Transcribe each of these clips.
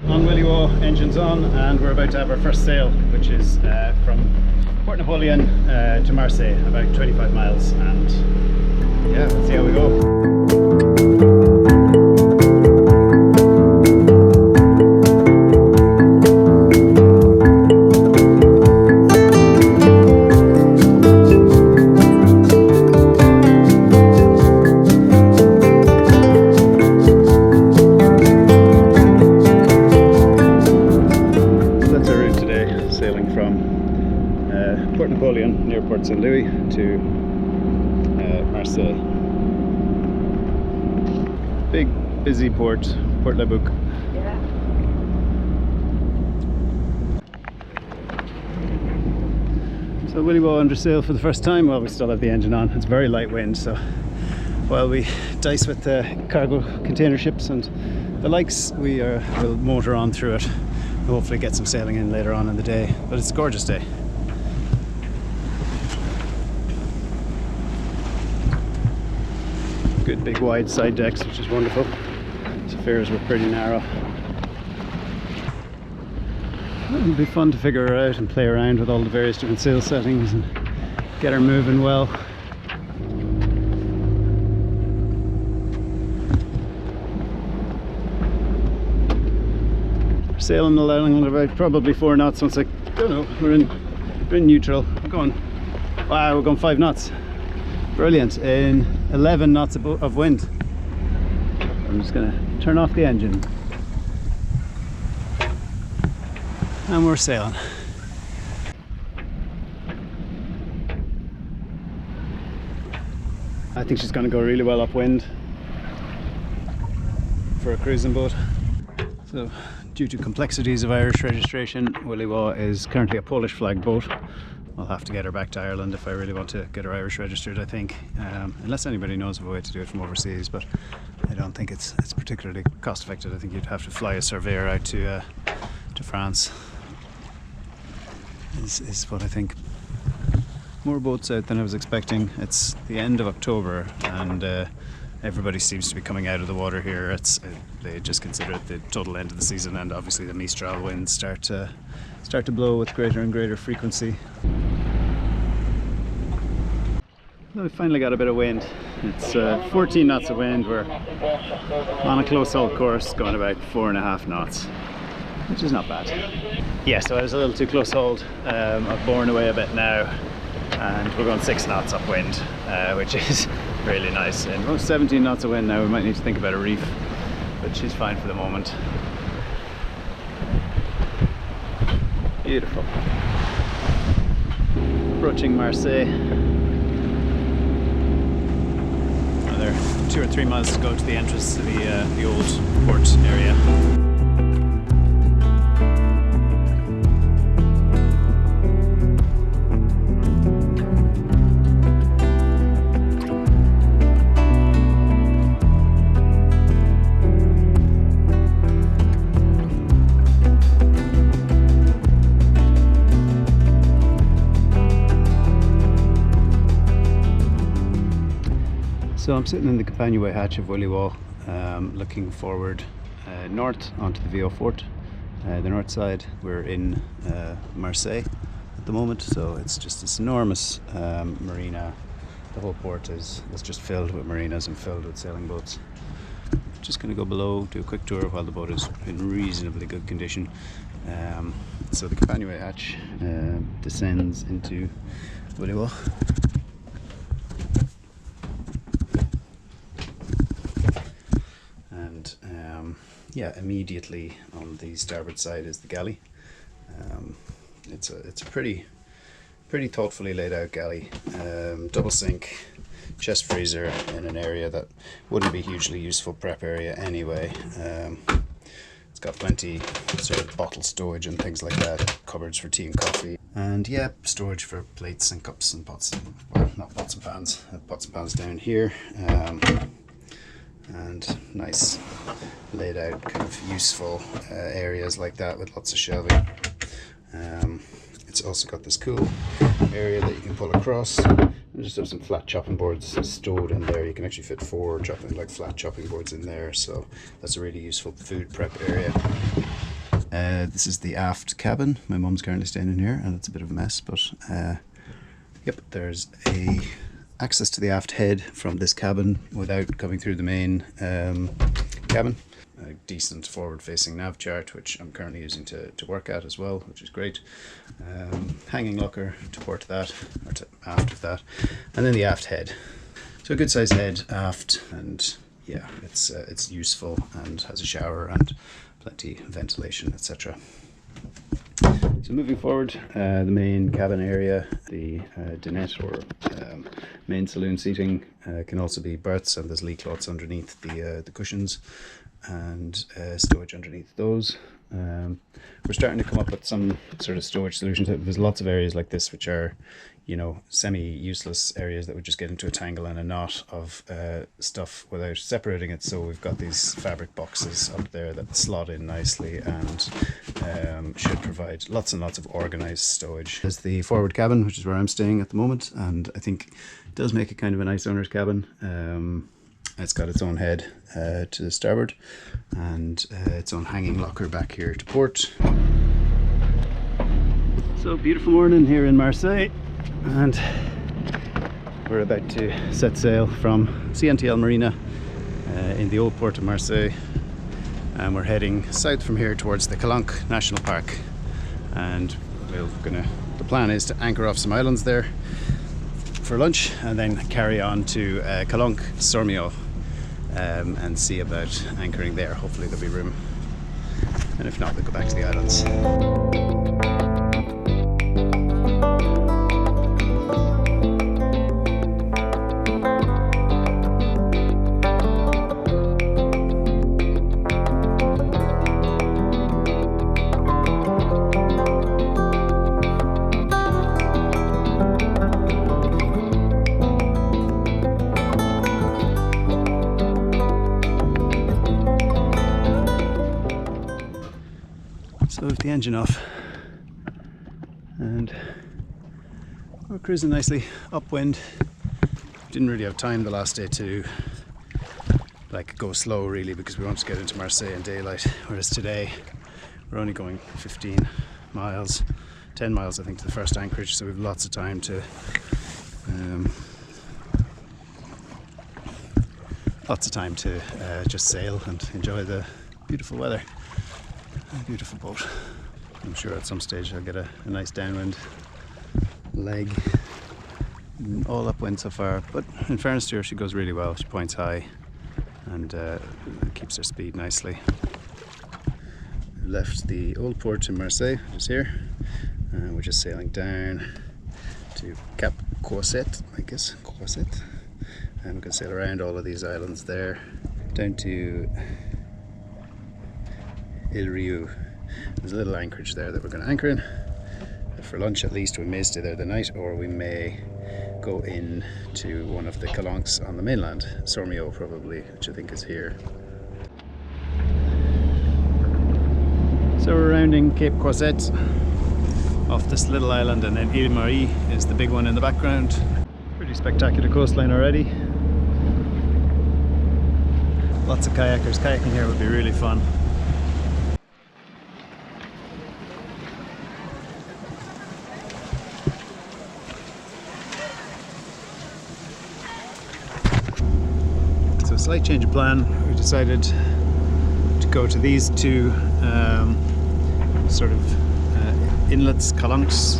On Williwaw, engines on, and we're about to have our first sail, which is from Port Napoleon to Marseille, about 25 miles, and yeah, let's see how we go. Port Napoleon near Port St. Louis to Marseille. Big busy port, Port La Boucle. Yeah. So Williwaw under sail for the first time. Well, we still have the engine on. It's very light wind, so while we dice with the cargo container ships and the likes, we will motor on through it and hopefully get some sailing in later on in the day. But it's a gorgeous day. Good big wide side decks, which is wonderful. So fares were pretty narrow. It'll be fun to figure her out and play around with all the various different sail settings and get her moving well. We're sailing along at about probably 4 knots. Once I don't know, we're in neutral. We're going, wow, we're going 5 knots. Brilliant, in 11 knots of wind. I'm just going to turn off the engine. And we're sailing. I think she's going to go really well upwind for a cruising boat. So, due to complexities of Irish registration, Williwaw is currently a Polish flag boat. I'll have to get her back to Ireland if I really want to get her Irish registered, I think. Unless anybody knows of a way to do it from overseas, but I don't think it's particularly cost effective. I think you'd have to fly a surveyor out to France. Is what I think. More boats out than I was expecting. It's the end of October and everybody seems to be coming out of the water here. They just consider it the total end of the season, and obviously the Mistral winds start to blow with greater and greater frequency. We finally got a bit of wind. It's 14 knots of wind. We're on a close haul course going about 4.5 knots, which is not bad. Yeah, so I was a little too close hauled. I've borne away a bit now and we're going 6 knots upwind, which is really nice. And we're 17 knots of wind now. We might need to think about a reef, but she's fine for the moment. Beautiful. Approaching Marseille. Another 2 or 3 miles to go to the entrance to the old port area. So I'm sitting in the companionway hatch of Williwaw, looking forward north onto the VO Fort, the north side. We're in Marseille at the moment, so it's just this enormous marina. The whole port is just filled with marinas and filled with sailing boats. Just going to go below, do a quick tour while the boat is in reasonably good condition. So the companionway hatch descends into Williwaw. Yeah, immediately on the starboard side is the galley. It's a pretty thoughtfully laid out galley. Double sink, chest freezer in an area that wouldn't be hugely useful prep area anyway. It's got plenty sort of bottle storage and things like that, cupboards for tea and coffee, and yeah, storage for plates and cups and pots, well, not pots and pans, pots and pans down here. And nice laid out kind of useful areas like that with lots of shelving. It's also got this cool area that you can pull across. And just have some flat chopping boards stowed in there. You can actually fit 4 flat chopping boards in there, so that's a really useful food prep area. This is the aft cabin. My mum's currently staying in here and it's a bit of a mess, but yep, there's a access to the aft head from this cabin without coming through the main cabin. A decent forward-facing nav chart, which I'm currently using to work at as well, which is great. Hanging locker to port that, or to aft of that, and then the aft head. So a good sized head aft, and yeah, it's useful and has a shower and plenty of ventilation, etc. So moving forward, the main cabin area, the dinette or main saloon seating can also be berths, and there's lee cloths underneath the cushions and stowage underneath those. We're starting to come up with some sort of storage solutions. There's lots of areas like this which are, you know, semi-useless areas that would just get into a tangle and a knot of stuff without separating it. So we've got these fabric boxes up there that slot in nicely and should provide lots and lots of organized stowage. There's the forward cabin, which is where I'm staying at the moment, and I think it does make it kind of a nice owner's cabin. It's got its own head to the starboard and its own hanging locker back here to port. So beautiful morning here in Marseille, and we're about to set sail from CNTL Marina in the old port of Marseille, and we're heading south from here towards the Calanques National Park, and the plan is to anchor off some islands there for lunch and then carry on to Calanques Sormio and see about anchoring there. Hopefully there'll be room, and if not, we'll go back to the islands. So with the engine off, and we're cruising nicely upwind. Didn't really have time the last day to go slow really, because we wanted to get into Marseille in daylight, whereas today we're only going 15 miles, 10 miles I think to the first anchorage, so we've lots of time to just sail and enjoy the beautiful weather. A beautiful boat. I'm sure at some stage I'll get a nice downwind leg. All upwind so far, but in fairness to her, she goes really well. She points high and keeps her speed nicely. We've left the old port in Marseille, which is here, and we're just sailing down to Cap Corset, I guess, Corset, and we're going to sail around all of these islands there down to Il Riu. There's a little anchorage there that we're going to anchor in. For lunch at least, we may stay there the night, or we may go in to one of the Calanques on the mainland, Sormio probably, which I think is here. So we're rounding Cape Corset off this little island, and then Ile Marie is the big one in the background. Pretty spectacular coastline already. Lots of kayakers. Kayaking here would be really fun. Slight change of plan. We decided to go to these two inlets, Calanques.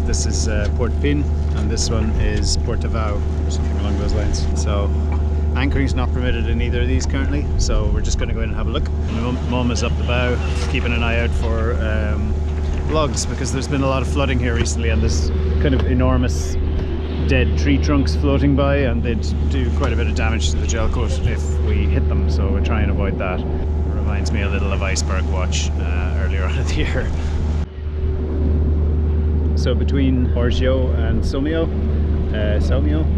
This is Port Pin, and this one is Port Avau, or something along those lines. So anchoring is not permitted in either of these currently, so we're just going to go in and have a look. My mum is up the bow, keeping an eye out for logs, because there's been a lot of flooding here recently, and there's kind of enormous dead tree trunks floating by, and they'd do quite a bit of damage to the gel coat if we hit them, so we're trying to avoid that. It reminds me a little of Iceberg Watch earlier on in the year. So between Orgio and Somio,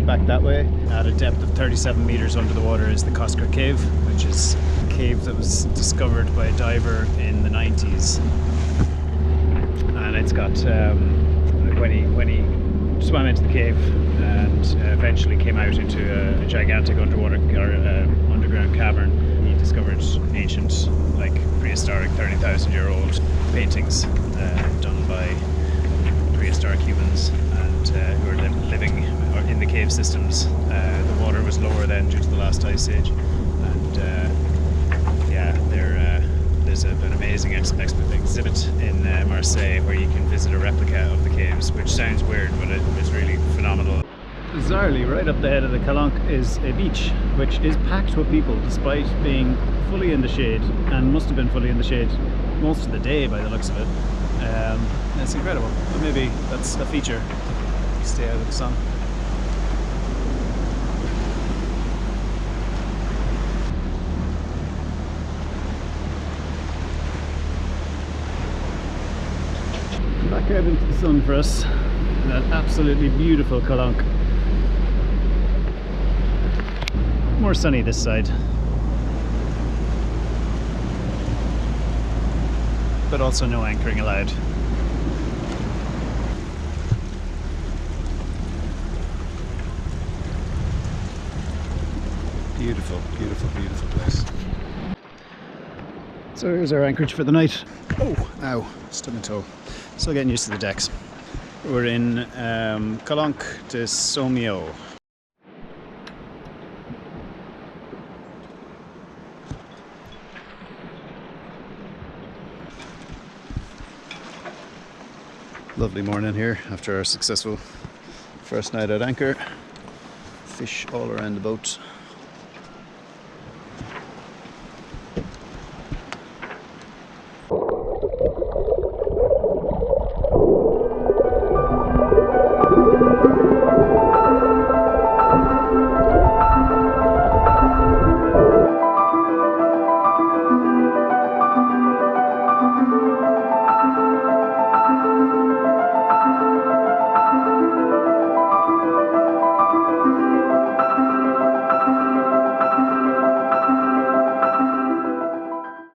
back that way, at a depth of 37 meters under the water, is the Coscar Cave, which is a cave that was discovered by a diver in the 90s. And it's got, when he swam into the cave and eventually came out into a gigantic underground cavern, he discovered ancient, prehistoric prehistoric 30,000-year-old paintings done by prehistoric humans and who are living in the cave systems. The water was lower then due to the last ice age, and yeah, there's an amazing exhibit in Marseille where you can visit a replica of the caves, which sounds weird, but it's really phenomenal. Bizarrely, right up the head of the Calanques is a beach which is packed with people despite being fully in the shade, and must have been fully in the shade most of the day by the looks of it. It's incredible, but maybe that's a feature. Stay out of the sun. Back out into the sun for us, that absolutely beautiful Calanques. More sunny this side, but also no anchoring allowed. Beautiful, beautiful, beautiful place. So here's our anchorage for the night. Oh, ow, stuck my toe. Still getting used to the decks. We're in Calanques de Sommiaux. Lovely morning here after our successful first night at anchor. Fish all around the boat.